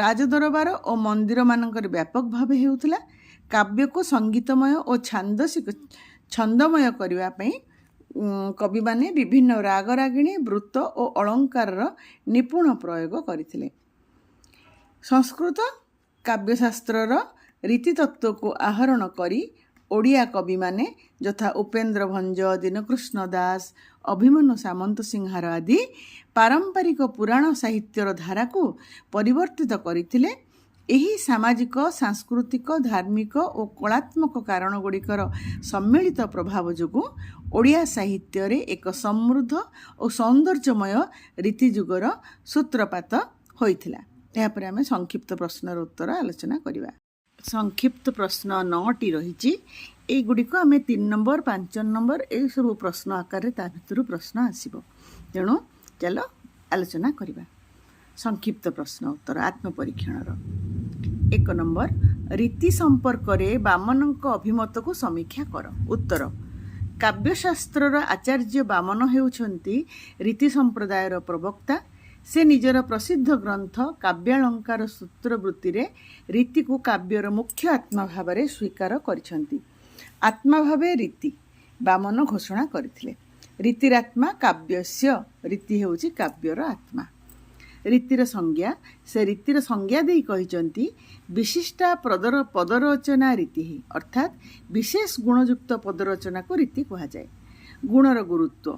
ରାଜଦରବାର ଓ ମନ୍ଦିରମାନଙ୍କରେ ବ୍ୟାପକ ଭାବେ ହେଉଥିଲା। କାବ୍ୟକୁ ସଙ୍ଗୀତମୟ ଓ ଛନ୍ଦମୟ କରିବା ପାଇଁ କବିମାନେ ବିଭିନ୍ନ ରାଗରାଗିଣୀ, ବୃତ୍ତ ଓ ଅଳଙ୍କାରର ନିପୁଣ ପ୍ରୟୋଗ କରିଥିଲେ। ସଂସ୍କୃତ କାବ୍ୟଶାସ୍ତ୍ରର ରୀତିତତ୍ତ୍ୱକୁ ଆହରଣ କରି ଓଡ଼ିଆ କବିମାନେ ଯଥା ଉପେନ୍ଦ୍ର ଭଞ୍ଜ, ଦୀନକୃଷ୍ଣ ଦାସ, ଅଭିମନ୍ୟୁ ସାମନ୍ତ ସିଂହାର ଆଦି ପାରମ୍ପରିକ ପୁରାଣ ସାହିତ୍ୟର ଧାରାକୁ ପରିବର୍ତ୍ତିତ କରିଥିଲେ। ଏହି ସାମାଜିକ, ସାଂସ୍କୃତିକ, ଧାର୍ମିକ ଓ କଳାତ୍ମକ କାରଣଗୁଡ଼ିକର ସମ୍ମିଳିତ ପ୍ରଭାବ ଯୋଗୁଁ ଓଡ଼ିଆ ସାହିତ୍ୟରେ ଏକ ସମୃଦ୍ଧ ଓ ସୌନ୍ଦର୍ଯ୍ୟମୟ ରୀତିଯୁଗର ସୂତ୍ରପାତ ହୋଇଥିଲା। ଏହାପରେ ଆମେ ସଂକ୍ଷିପ୍ତ ପ୍ରଶ୍ନର ଉତ୍ତର ଆଲୋଚନା କରିବା। ସଂକ୍ଷିପ୍ତ ପ୍ରଶ୍ନ 9ଟି ରହିଛି। এইଗୁଡ଼ିକୁ ଆମେ 3 ନମ୍ବର, 5 ନମ୍ବର ଏସବୁ ପ୍ରଶ୍ନ ଆକାରରେ ତା ଭିତରୁ ପ୍ରଶ୍ନ ଆସିବ। ତେଣୁ ଚାଲ ଆଲୋଚନା କରିବା। ସଂକ୍ଷିପ୍ତ ପ୍ରଶ୍ନ ଉତ୍ତର ଆତ୍ମପରୀକ୍ଷଣର। 1 ନମ୍ବର, ରୀତି ସମ୍ପର୍କରେ ବାମନଙ୍କ ଅଭିମତକୁ ସମୀକ୍ଷା କର। ଉତ୍ତର, କାବ୍ୟଶାସ୍ତ୍ରର ଆଚାର୍ଯ୍ୟ ବାମନ ହେଉଛନ୍ତି ରୀତି ସମ୍ପ୍ରଦାୟର ପ୍ରବକ୍ତା। ସେ ନିଜର ପ୍ରସିଦ୍ଧ ଗ୍ରନ୍ଥ କାବ୍ୟାଳଙ୍କାର ସୂତ୍ରବୃତ୍ତିରେ ରୀତିକୁ କାବ୍ୟର ମୁଖ୍ୟ ଆତ୍ମା ଭାବରେ ସ୍ୱୀକାର କରିଛନ୍ତି। ଆତ୍ମା ଭାବେ ରୀତି ବାମନ ଘୋଷଣା କରିଥିଲେ। ରୀତିରାତ୍ମା କାବ୍ୟସ୍ୟ, ରୀତି ହେଉଛି କାବ୍ୟର ଆତ୍ମା। ରୀତିର ସଂଜ୍ଞା, ସେ ରୀତିର ସଂଜ୍ଞା ଦେଇ କହିଛନ୍ତି ବିଶିଷ୍ଟା ପଦରଚନା ରୀତି, ଅର୍ଥାତ୍ ବିଶେଷ ଗୁଣଯୁକ୍ତ ପଦରଚନାକୁ ରୀତି କୁହାଯାଏ। ଗୁଣର ଗୁରୁତ୍ୱ,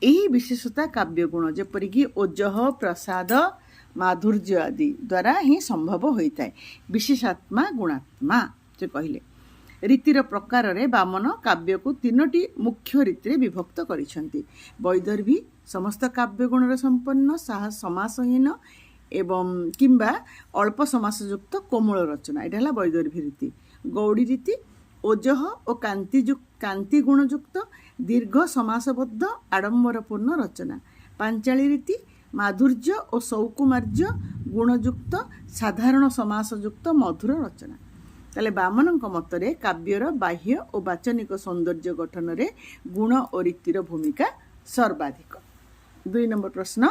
ଏହି ବିଶେଷତା କାବ୍ୟ ଗୁଣ ଯେପରିକି ଓଜଃ, ପ୍ରସାଦ, ମାଧୁର୍ଯ୍ୟ ଆଦି ଦ୍ୱାରା ହିଁ ସମ୍ଭବ ହୋଇଥାଏ। ବିଶେଷାତ୍ମା ଗୁଣାତ୍ମା ସେ କହିଲେ। ରୀତିର ପ୍ରକାରରେ ବାମନ କାବ୍ୟକୁ 3ଟି ମୁଖ୍ୟ ରୀତିରେ ବିଭକ୍ତ କରିଛନ୍ତି। ବୈଦର୍ଭୀ, ସମସ୍ତ କାବ୍ୟ ଗୁଣର ସମ୍ପନ୍ନ, ସମାସହୀନ ଏବଂ କିମ୍ବା ଅଳ୍ପ ସମାସଯୁକ୍ତ କୋମଳ ରଚନା, ଏଇଟା ହେଲା ବୈଦର୍ଭୀ ରୀତି। ଗୌଡ଼ୀ ରୀତି, ଓଜଃ ଓ କାନ୍ତି ଗୁଣଯୁକ୍ତ ଦୀର୍ଘ ସମାସବଦ୍ଧ ଆଡ଼ମ୍ବରପୂର୍ଣ୍ଣ ରଚନା। ପାଞ୍ଚାଳୀ ରୀତି, ମାଧୁର୍ଯ୍ୟ ଓ ସୌକୁମାର୍ଯ୍ୟ ଗୁଣଯୁକ୍ତ ସାଧାରଣ ସମାସଯୁକ୍ତ ମଧୁର ରଚନା। ତାହେଲେ ବାମନଙ୍କ ମତରେ କାବ୍ୟର ବାହ୍ୟ ଓ ବାଚନିକ ସୌନ୍ଦର୍ଯ୍ୟ ଗଠନରେ ଗୁଣ ଓ ରୀତିର ଭୂମିକା ସର୍ବାଧିକ। 2 ନମ୍ବର ପ୍ରଶ୍ନ,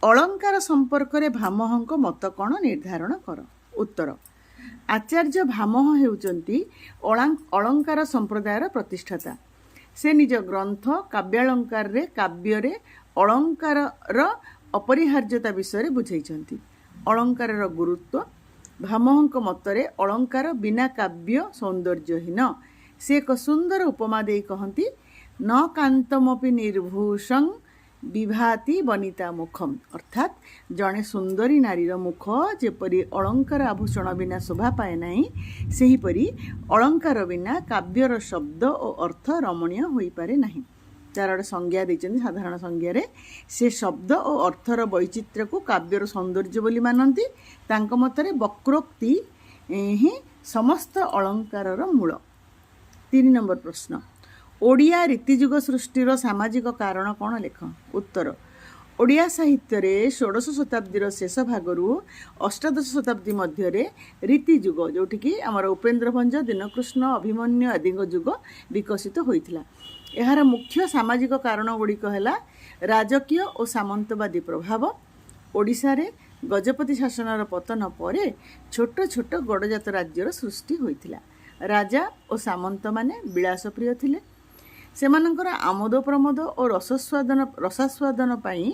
ଅଳଙ୍କାର ସମ୍ପର୍କରେ ଭାମହଙ୍କ ମତ କ'ଣ ନିର୍ଦ୍ଧାରଣ କର। ଉତ୍ତର, ଆଚାର୍ଯ୍ୟ ଭାମହ ହେଉଛନ୍ତି ଅଳଙ୍କାର ସମ୍ପ୍ରଦାୟର ପ୍ରତିଷ୍ଠାତା। ସେ ନିଜ ଗ୍ରନ୍ଥ କାବ୍ୟାଳଙ୍କାରରେ କାବ୍ୟରେ ଅଳଙ୍କାରର ଅପରିହାର୍ଯ୍ୟତା ବିଷୟରେ ବୁଝାଇଛନ୍ତି। ଅଳଙ୍କାରର ଗୁରୁତ୍ୱ, ଭାମହଙ୍କ ମତରେ ଅଳଙ୍କାର ବିନା କାବ୍ୟ ସୌନ୍ଦର୍ଯ୍ୟହୀନ। ସେ ଏକ ସୁନ୍ଦର ଉପମା ଦେଇ କହନ୍ତି, ନ କାନ୍ତମପି ନିର୍ଭୂଷଂ ବିଭାତି ବନିତା ମୁଖମ୍ ଅର୍ଥାତ୍ ଜଣେ ସୁନ୍ଦରୀ ନାରୀର ମୁଖ ଯେପରି ଅଳଙ୍କାର ଆଭୂଷଣ ବିନା ଶୋଭା ପାଏ ନାହିଁ, ସେହିପରି ଅଳଙ୍କାର ବିନା କାବ୍ୟର ଶବ୍ଦ ଓ ଅର୍ଥ ରମଣୀୟ ହୋଇପାରେ ନାହିଁ। ତାର ଗୋଟେ ସଂଜ୍ଞା ଦେଇଛନ୍ତି ସାଧାରଣ ସଂଜ୍ଞାରେ। ସେ ଶବ୍ଦ ଓ ଅର୍ଥର ବୈଚିତ୍ର୍ୟକୁ କାବ୍ୟର ସୌନ୍ଦର୍ଯ୍ୟ ବୋଲି ମାନନ୍ତି। ତାଙ୍କ ମତରେ ବକ୍ରୋକ୍ତି ହିଁ ସମସ୍ତ ଅଳଙ୍କାରର ମୂଳ। 3 ନମ୍ବର ପ୍ରଶ୍ନ, ଓଡ଼ିଆ ରୀତିଯୁଗ ସୃଷ୍ଟିର ସାମାଜିକ କାରଣ କ'ଣ ଲେଖ? ଉତ୍ତର, ଓଡ଼ିଆ ସାହିତ୍ୟରେ ଷୋଡ଼ଶ ଶତାବ୍ଦୀର ଶେଷ ଭାଗରୁ ଅଷ୍ଟାଦଶ ଶତାବ୍ଦୀ ମଧ୍ୟରେ ରୀତିଯୁଗ, ଯେଉଁଠିକି ଆମର ଉପେନ୍ଦ୍ର ଭଞ୍ଜ, ଦୀନକୃଷ୍ଣ, ଅଭିମନ୍ୟୁ ଆଦିଙ୍କ ଯୁଗ ବିକଶିତ ହୋଇଥିଲା। ଏହାର ମୁଖ୍ୟ ସାମାଜିକ କାରଣ ଗୁଡ଼ିକ ହେଲା ରାଜକୀୟ ଓ ସାମନ୍ତବାଦୀ ପ୍ରଭାବ। ଓଡ଼ିଶାରେ ଗଜପତି ଶାସନର ପତନ ପରେ ଛୋଟ ଛୋଟ ଗଡ଼ଜାତ ରାଜ୍ୟର ସୃଷ୍ଟି ହୋଇଥିଲା। ରାଜା ଓ ସାମନ୍ତମାନେ ବିଳାସପ୍ରିୟ ଥିଲେ। ସେମାନଙ୍କର ଆମୋଦ ପ୍ରମୋଦ ଓ ରସାସ୍ୱାଦନ ପାଇଁ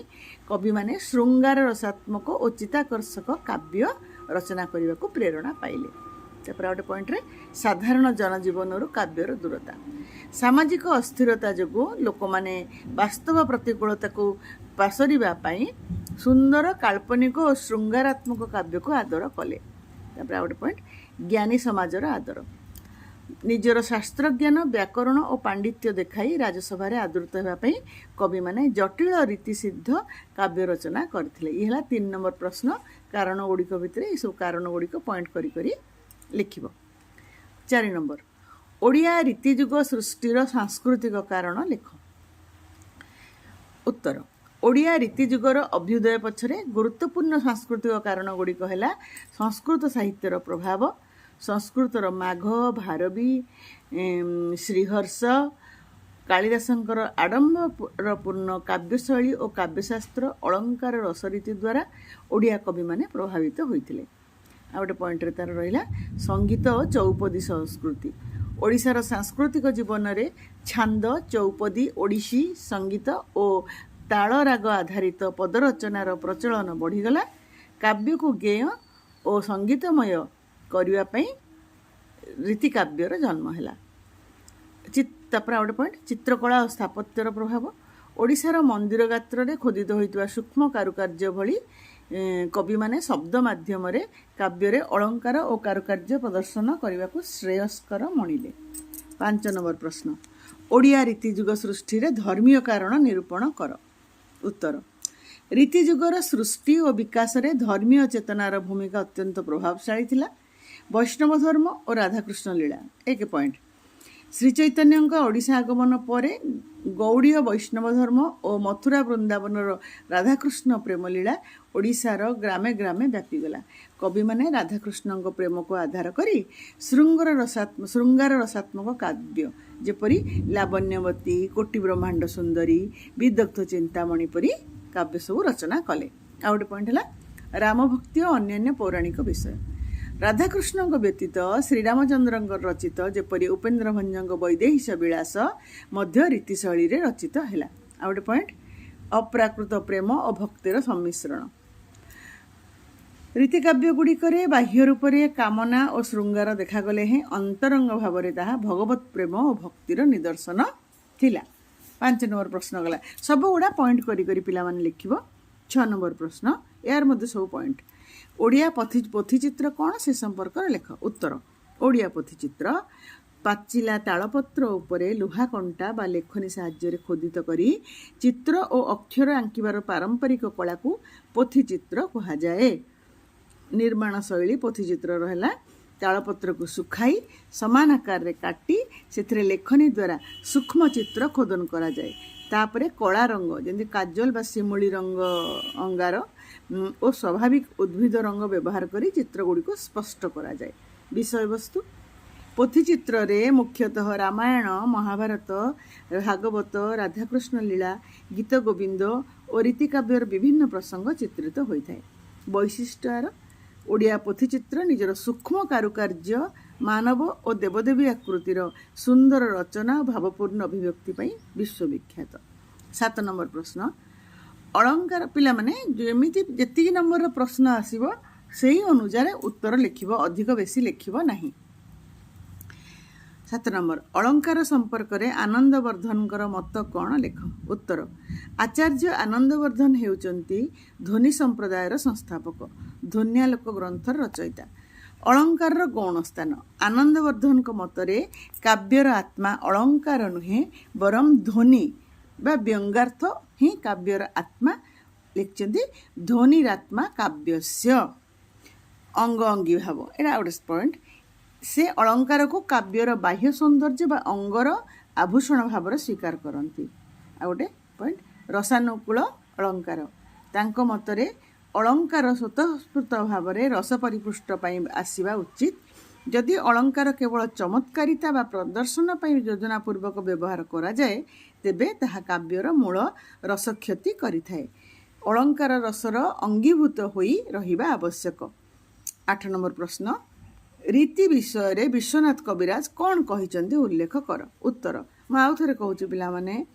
କବିମାନେ ଶୃଙ୍ଗାର ରସାତ୍ମକ ଓ ଚିତ୍ତାକର୍ଷକ କାବ୍ୟ ରଚନା କରିବାକୁ ପ୍ରେରଣା ପାଇଲେ। ତାପରେ ଗୋଟେ ପଏଣ୍ଟରେ ସାଧାରଣ ଜନଜୀବନରୁ କାବ୍ୟର ଦୂରତା। ସାମାଜିକ ଅସ୍ଥିରତା ଯୋଗୁଁ ଲୋକମାନେ ବାସ୍ତବ ପ୍ରତିକୂଳତାକୁ ପାସରିବା ପାଇଁ ସୁନ୍ଦର କାଳ୍ପନିକ ଓ ଶୃଙ୍ଗାରାତ୍ମକ କାବ୍ୟକୁ ଆଦର କଲେ। ତାପରେ ଆଉ ଗୋଟେ ପଏଣ୍ଟ, ଜ୍ଞାନୀ ସମାଜର ଆଦର। ନିଜର ଶାସ୍ତ୍ରଜ୍ଞାନ, ବ୍ୟାକରଣ ଓ ପାଣ୍ଡିତ୍ୟ ଦେଖାଇ ରାଜସଭାରେ ଆଦୃତ ହେବା ପାଇଁ କବିମାନେ ଜଟିଳ ରୀତିସିଦ୍ଧ କାବ୍ୟ ରଚନା କରିଥିଲେ। ଇଏ ହେଲା 3 ନମ୍ବର ପ୍ରଶ୍ନ। କାରଣ ଗୁଡ଼ିକ ଭିତରେ ଏସବୁ କାରଣ ଗୁଡ଼ିକ ପଏଣ୍ଟ କରି କରି ଲେଖିବ। 4 ନମ୍ବର, ଓଡ଼ିଆ ରୀତିଯୁଗ ସୃଷ୍ଟିର ସାଂସ୍କୃତିକ କାରଣ ଲେଖ। ଉତ୍ତର, ଓଡ଼ିଆ ରୀତିଯୁଗର ଅଭ୍ୟୁଦୟ ପଛରେ ଗୁରୁତ୍ୱପୂର୍ଣ୍ଣ ସାଂସ୍କୃତିକ କାରଣ ଗୁଡ଼ିକ ହେଲା ସଂସ୍କୃତ ସାହିତ୍ୟର ପ୍ରଭାବ, ସଂସ୍କୃତର ମାଘ, ଭାରବୀ, ଶ୍ରୀହର୍ଷ, କାଳିଦାସଙ୍କର ଆଡ଼ମ୍ବରପୂର୍ଣ୍ଣ କାବ୍ୟଶୈଳୀ ଓ କାବ୍ୟଶାସ୍ତ୍ର, ଅଳଙ୍କାର, ରସରୀତି ଦ୍ୱାରା ଓଡ଼ିଆ କବିମାନେ ପ୍ରଭାବିତ ହୋଇଥିଲେ। ଆଉ ଗୋଟେ ପଏଣ୍ଟରେ ତାର ରହିଲା ସଙ୍ଗୀତ ଓ ଚୌପଦୀ ସଂସ୍କୃତି। ଓଡ଼ିଶାର ସାଂସ୍କୃତିକ ଜୀବନରେ ଛାନ୍ଦ, ଚୌପଦୀ, ଓଡ଼ିଶୀ ସଙ୍ଗୀତ ଓ ତାଳ ରାଗ ଆଧାରିତ ପଦରଚନାର ପ୍ରଚଳନ ବଢ଼ିଗଲା। କାବ୍ୟକୁ ଗେୟ ଓ ସଙ୍ଗୀତମୟ କରିବା ପାଇଁ ରୀତିକାବ୍ୟର ଜନ୍ମ ହେଲା। ତାପରେ ଆଉ ଗୋଟେ ପଏଣ୍ଟ, ଚିତ୍ରକଳା ଓ ସ୍ଥାପତ୍ୟର ପ୍ରଭାବ। ଓଡ଼ିଶାର ମନ୍ଦିର ଗାତ୍ରରେ ଖୋଦିତ ହୋଇଥିବା ସୂକ୍ଷ୍ମ କାରୁକାର୍ଯ୍ୟ ଭଳି କବିମାନେ ଶବ୍ଦ ମାଧ୍ୟମରେ କାବ୍ୟରେ ଅଳଙ୍କାର ଓ କାରୁକାର୍ଯ୍ୟ ପ୍ରଦର୍ଶନ କରିବାକୁ ଶ୍ରେୟସ୍କର ମଣିଲେ। 5 ନମ୍ବର ପ୍ରଶ୍ନ, ଓଡ଼ିଆ ରୀତିଯୁଗ ସୃଷ୍ଟିରେ ଧର୍ମୀୟ କାରଣ ନିରୂପଣ କର। ଉତ୍ତର, ରୀତିଯୁଗର ସୃଷ୍ଟି ଓ ବିକାଶରେ ଧର୍ମୀୟ ଚେତନାର ଭୂମିକା ଅତ୍ୟନ୍ତ ପ୍ରଭାବଶାଳୀ ଥିଲା। ବୈଷ୍ଣବ ଧର୍ମ ଓ ରାଧାକୃଷ୍ଣ ଲୀଳା। 1 ପଏଣ୍ଟ, ଶ୍ରୀଚୈତନ୍ୟଙ୍କ ଓଡ଼ିଶା ଆଗମନ ପରେ ଗୌଡ଼ୀୟ ବୈଷ୍ଣବ ଧର୍ମ ଓ ମଥୁରା ବୃନ୍ଦାବନର ରାଧାକୃଷ୍ଣ ପ୍ରେମ ଲୀଳା ଓଡ଼ିଶାର ଗ୍ରାମେ ଗ୍ରାମେ ବ୍ୟାପିଗଲା। କବିମାନେ ରାଧାକୃଷ୍ଣଙ୍କ ପ୍ରେମକୁ ଆଧାର କରି ଶୃଙ୍ଗାର ରସାତ୍ମକ କାବ୍ୟ ଯେପରି ଲାବଣ୍ୟବତୀ, କୋଟି ବ୍ରହ୍ମାଣ୍ଡ ସୁନ୍ଦରୀ, ବିଦଗ୍ଧ ଚିନ୍ତାମଣି ପରି କାବ୍ୟ ସବୁ ରଚନା କଲେ। ଆଉ ଗୋଟେ ପଏଣ୍ଟ ହେଲା ରାମଭକ୍ତି ଓ ଅନ୍ୟାନ୍ୟ ପୌରାଣିକ ବିଷୟ। ରାଧାକୃଷ୍ଣଙ୍କ ବ୍ୟତୀତ ଶ୍ରୀରାମଚନ୍ଦ୍ରଙ୍କ ରଚିତ ଯେପରି ଉପେନ୍ଦ୍ର ଭଞ୍ଜଙ୍କ ବୈଦେହୀଶ ବିଳାସ ମଧ୍ୟ ରୀତିଶୈଳୀରେ ରଚିତ ହେଲା। ଆଉ ଗୋଟେ ପଏଣ୍ଟ, ଅପ୍ରାକୃତ ପ୍ରେମ ଓ ଭକ୍ତିର ସମ୍ମିଶ୍ରଣ। ରୀତିକାବ୍ୟ ଗୁଡ଼ିକରେ ବାହ୍ୟ ରୂପରେ କାମନା ଓ ଶୃଙ୍ଗାର ଦେଖାଗଲେ ହେଁ ଅନ୍ତରଙ୍ଗ ଭାବରେ ତାହା ଭଗବତ ପ୍ରେମ ଓ ଭକ୍ତିର ନିଦର୍ଶନ ଥିଲା। 5 ନମ୍ବର ପ୍ରଶ୍ନ ଗଲା। ସବୁଗୁଡ଼ା ପଏଣ୍ଟ କରି କରି ପିଲାମାନେ ଲେଖିବ। 6 ନମ୍ବର ପ୍ରଶ୍ନ, ଏହାର ମଧ୍ୟ ସବୁ ପଏଣ୍ଟ। ଓଡ଼ିଆ ପୋଥିଚିତ୍ର କ'ଣ ସେ ସମ୍ପର୍କରେ ଲେଖ। ଉତ୍ତର, ଓଡ଼ିଆ ପୋଥିଚିତ୍ର ପାଚିଲା ତାଳପତ୍ର ଉପରେ ଲୁହା କଣ୍ଟା ବା ଲେଖନୀ ସାହାଯ୍ୟରେ ଖୋଦିତ କରି ଚିତ୍ର ଓ ଅକ୍ଷର ଆଙ୍କିବାର ପାରମ୍ପରିକ କଳାକୁ ପୋଥିଚିତ୍ର କୁହାଯାଏ। ନିର୍ମାଣ ଶୈଳୀ ପୋଥିଚିତ୍ରର ହେଲା ତାଳପତ୍ରକୁ ଶୁଖାଇ ସମାନ ଆକାରରେ କାଟି ସେଥିରେ ଲେଖନୀ ଦ୍ୱାରା ସୂକ୍ଷ୍ମ ଚିତ୍ର ଖୋଦନ କରାଯାଏ। ତାପରେ କଳା ରଙ୍ଗ ଯେମିତି କାଜଲ ବା ଶିମୁଳି ରଙ୍ଗ, ଅଙ୍ଗାର ଓ ସ୍ୱାଭାବିକ ଉଦ୍ଭିଦ ରଙ୍ଗ ବ୍ୟବହାର କରି ଚିତ୍ରଗୁଡ଼ିକୁ ସ୍ପଷ୍ଟ କରାଯାଏ। ବିଷୟବସ୍ତୁ ପୋଥିଚିତ୍ରରେ ମୁଖ୍ୟତଃ ରାମାୟଣ, ମହାଭାରତ, ଭାଗବତ, ରାଧାକୃଷ୍ଣ ଲୀଳା, ଗୀତ ଗୋବିନ୍ଦ ଓ ରୀତିକାବ୍ୟର ବିଭିନ୍ନ ପ୍ରସଙ୍ଗ ଚିତ୍ରିତ ହୋଇଥାଏ। ବୈଶିଷ୍ଟ୍ୟର ଓଡ଼ିଆ ପୋଥିଚିତ୍ର ନିଜର ସୂକ୍ଷ୍ମ କାରୁକାର୍ଯ୍ୟ, ମାନବ ଓ ଦେବଦେବୀ ଆକୃତିର ସୁନ୍ଦର ରଚନା ଓ ଭାବପୂର୍ଣ୍ଣ ଅଭିବ୍ୟକ୍ତି ପାଇଁ ବିଶ୍ୱବିଖ୍ୟାତ। 7 ନମ୍ବର ପ୍ରଶ୍ନ, ଅଳଙ୍କାର। ପିଲାମାନେ ଯେତିକି ନମ୍ବରର ପ୍ରଶ୍ନ ଆସିବ ସେହି ଅନୁସାରେ ଉତ୍ତର ଲେଖିବ, ଅଧିକ ବେଶୀ ଲେଖିବ ନାହିଁ। 7 नंबर अलंकार संपर्क रे आनंदवर्धनकर मत कौन लेख। उत्तर आचार्य आनंदवर्धन हेउचंती ध्वनि संप्रदायर संस्थापक ध्वन्यालोक ग्रंथर रचयिता। अलंकार गौण स्थान आनंदवर्धन मतरे काव्यर आत्मा अलंकार नुहे बरम ध्वनि बा व्यंगार्थ ही काव्यर आत्मा लिखिंट ध्वनिरात्मा काव्यस्य अंग अंगी भाव एटा गोटे पॉइंट से अलंकार को काव्यर बाह्य सौंदर्य बा अंगर आभूषण भाव स्वीकार करती। आ गोटे पॉइंट रसानुकूल अलंकार तांको मतरे अलंकार स्वतःस्फूर्त भाव में रस परिपुष्ट आसवा उचित। जदि अलंकार केवल चमत्कारिता बा प्रदर्शन पर योजनापूर्वक व्यवहार करा जाए तेबे ताहा काव्यर मूल रस क्षति करिथाए। अलंकार रसर अंगीभूत होई रहिबा आवश्यक। 8 नंबर प्रश्न रीति विषय रे विश्वनाथ कविराज कौन कहिचंदी उल्लेख कर। उत्तर मैं आउ थे कहूँ पिला माने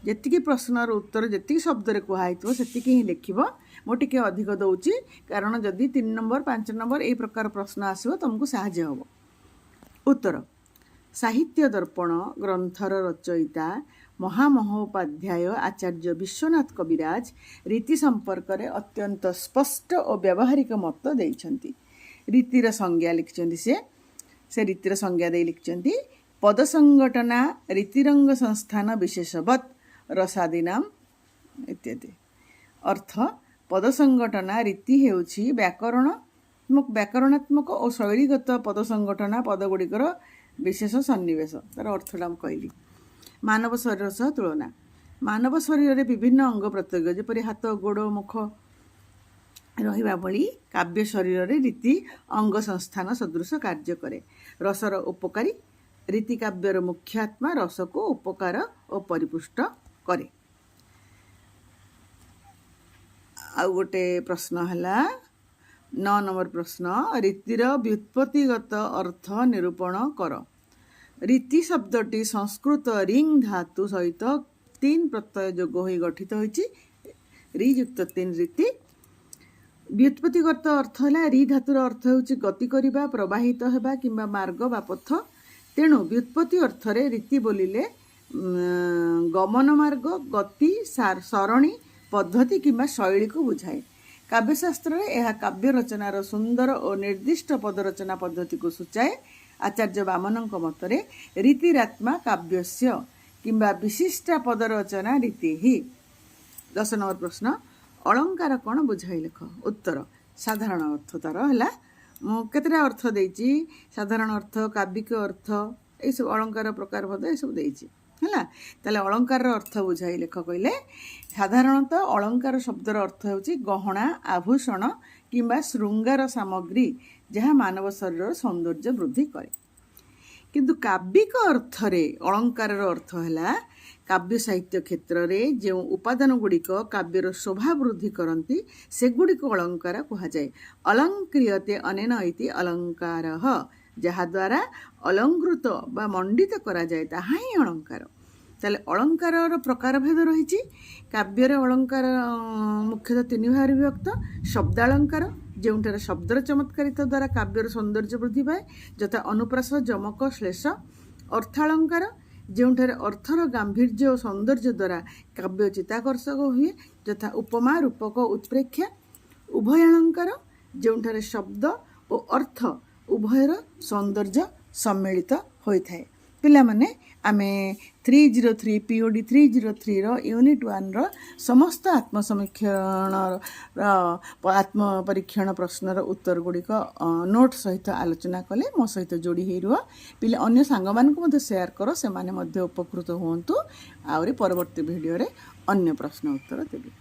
जेतिकी प्रश्नर उत्तर जेतिकी शब्द रे कुहाइतो सेतिकी ही लिखिबो। मो टिके अधिक दउची कारण जदि 3 नंबर 5 नंबर एई प्रकार प्रश्न आसीबो तुमको साहाय्य हबो। उत्तर साहित्य दर्पण ग्रंथर रचयिता महामहोपाध्याय आचार्य विश्वनाथ कविराज रीति संपर्क रे अत्यंत स्पष्ट और व्यावहारिक मत देइछंती। रीतिर संज्ञा लिखिछंती से रीतिर संज्ञा दे लिखिछंती पद संगठना रीतिरंग संस्थान विशेषवत रसादीनाम इत्यादि। अर्थ पद संगठना रीति हेउछि व्याकरणात्मक और शैलीगत पद संगठना पदगुड़िकर विशेष सन्निवेश। तार अर्थटा कहली मानव शरीर सह तुलना मानव शरीर में विभिन्न अंग प्रत्यंग जपरि हाथ गोड़ मुख रहिबा भली काव्य शरीर में रीति अंग संस्थान सदृश कार्य करे। रसर उपकारी रीति काव्यर मुख्यात्मा रस को उपकार और परिपुष्ट करे। आ गोटे प्रश्न है 9 नंबर प्रश्न रीतिर व्युत्पत्तिगत अर्थ निरूपण कर। रीति शब्दटी संस्कृत रिंग धातु सहित 3 प्रत्यय जोग हो गठित होइछि। रियुक्त 3 रीति। व्युत्पत्तिगत अर्थ है री धातुर अर्थ होछि गति करिबा प्रवाहित हेबा किंबा मार्ग बा पथ। तेणु व्युत्पत्ति अर्थ रे रीति बोलिले गमन मार्ग गति सरणी पद्धति किंबा शैली को बुझाए। काव्यशास्त्र में यह काव्य रचनार सुंदर और निर्दिष्ट पदरचना पद्धति को सूचाए। आचार्य वामनक मतरे रीतिरात्मा काव्यस्य किंबा विशिष्टा पदरचना रीति ही। 10 नंबर प्रश्न अलंकार कौन बुझाई लिख। उत्तर साधारण अर्थ तार है केतटा अर्थ देइछि साधारण अर्थ काव्यिक अर्थ ये सब अलंकार प्रकार पद ये सब देइछि है। ताले अलंकार अर्थ बुझाई लिख कहले साधारणतः अलंकार शब्दर अर्थ होछि गहना आभूषण किंबा श्रृंगार सामग्री जहाँ मानव शरीर सौंदर्य वृद्धि करे। किंतु काव्यिक अर्थ रे अलंकार अर्थ है काव्य साहित्य क्षेत्र में जो उपादान गुड़िक काव्यर शोभा वृद्धि करती सेगुड़िक अलंकार कहुए। अलंक्रियते अनेन इति अलंकार जहाद्वारा अलंकृत बा मंडित करा जाए ताहा ही अलंकार। ताले अलंकार प्रकार भेद रही। काव्यर अलंकार मुख्यतः 3 भाग विभक्त। शब्दालंकार जोठार शब्दर चमत्कारिता द्वारा काव्यर सौंदर्य वृद्धि पाए यथा अनुप्रास जमक श्लेष। अर्थालंकार जोठार अर्थर गांभीर्य और सौंदर्य द्वारा काव्य चित्ताकर्षक हुए यथा उपमा रूपक उत्प्रेक्षा। उभयालंकार जोठार शब्द और अर्थ उभयर सौंदर्य सम्मिलित होता है। पिला माने आमे 303 POD 303 रो यूनिट 1 रो समस्त आत्मसमीक्षण आत्म परीक्षण प्रश्नर उत्तर गुड़िक नोट सहित आलोचना कले मो सहित जोड़ी ही रुह। पिले अन्य सांग मान शेयर कर से माने मध्य उपकृत हुंतु। आउरी परवर्ती वीडियो रे अन्य प्रश्न उत्तर देबी।